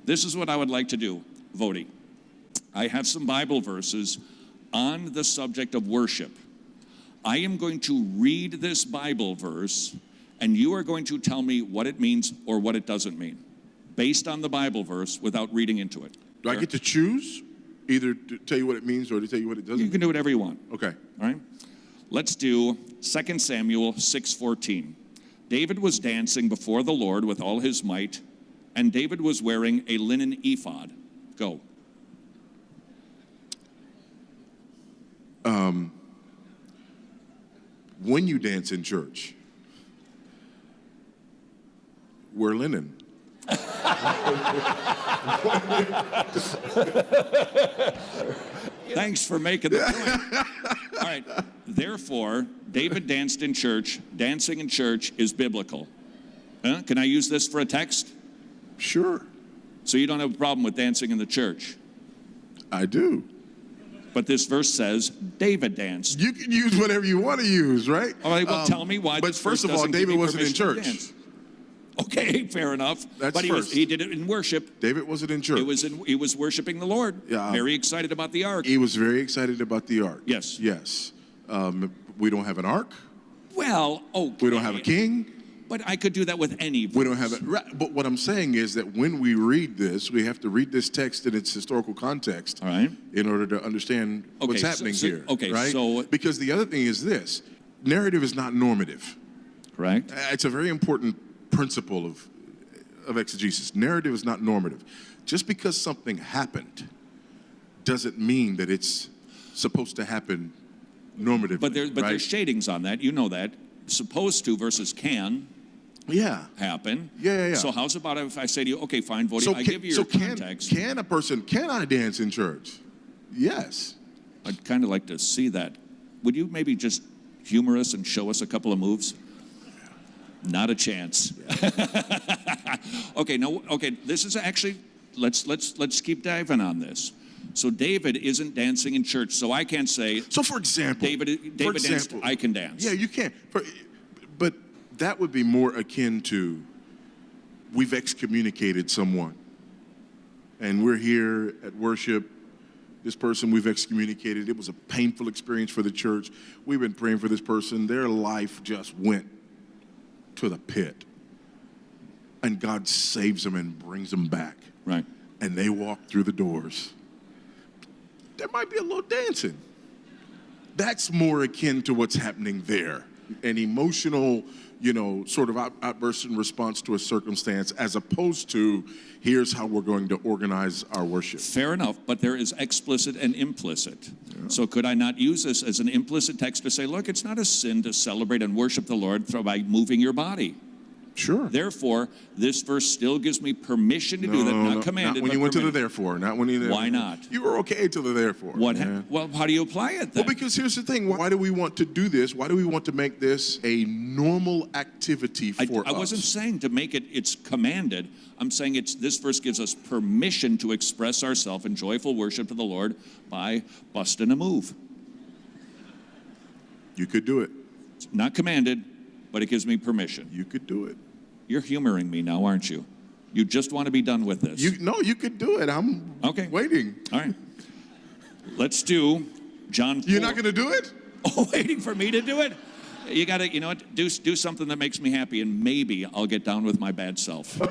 this is what I would like to do, Wودie. I have some Bible verses on the subject of worship. I am going to read this Bible verse, and you are going to tell me what it means or what it doesn't mean, based on the Bible verse without reading into it. Do I get to choose either to tell you what it means or to tell you what it doesn't mean? You can do whatever you want. Okay. All right. Let's do 2 Samuel 6:14. David was dancing before the Lord with all his might, and David was wearing a linen ephod. Go. When you dance in church, wear linen. Thanks for making the point. All right. Therefore, David danced in church. Dancing in church is biblical. Can I use this for a text? Sure. So you don't have a problem with dancing in the church? I do. But this verse says David danced. You can use whatever you want to use, right? All right, well, tell me why. But first of all, David wasn't in church. Okay, fair enough. That's first. He did it in worship. David wasn't in church. He was worshiping the Lord. Yeah. Very excited about the ark. He was very excited about the ark. Yes. Yes. We don't have an ark. Well, okay. We don't have a king. But I could do that with any verse. We don't have it. But what I'm saying is that when we read this, we have to read this text in its historical context. All right. In order to understand what's happening here. Okay, right? so... Because the other thing is this. Narrative is not normative. Correct. It's a very important principle of exegesis. Narrative is not normative. Just because something happened doesn't mean that it's supposed to happen normatively. But right? there's shadings on that. You know that. Supposed to versus can happen. Yeah. So how's about if I say to you, okay, fine, Wودie, I give you your context. Can I dance in church? Yes. I'd kind of like to see that. Would you maybe just humor us and show us a couple of moves? Not a chance. Okay, this is actually, let's keep diving on this. So David isn't dancing in church, so I can't say. So for example, David danced, I can dance. Yeah, you can. But that would be more akin to we've excommunicated someone. And we're here at worship. This person we've excommunicated. It was a painful experience for the church. We've been praying for this person. Their life just went to the pit. And God saves them and brings them back. Right. And they walk through the doors. There might be a little dancing. That's more akin to what's happening there. An emotional, sort of outburst in response to a circumstance, as opposed to here's how we're going to organize our worship. Fair enough, but there is explicit and implicit. Yeah. So could I not use this as an implicit text to say, look, it's not a sin to celebrate and worship the Lord by moving your body? Sure. Therefore, this verse still gives me permission to do that, not commanded. Not when you went to the therefore. Not when you. Why not? You were okay to the therefore. Well, how do you apply it then? Well, because here's the thing. Why do we want to do this? Why do we want to make this a normal activity for us? I wasn't saying to make it's commanded. I'm saying this verse gives us permission to express ourselves in joyful worship to the Lord by busting a move. You could do it. It's not commanded, but it gives me permission. You could do it. You're humoring me now, aren't you? You just want to be done with this. You could do it. I'm waiting. All right. Let's do John 4. You're not going to do it? Oh, waiting for me to do it? You got to, do something that makes me happy, and maybe I'll get down with my bad self.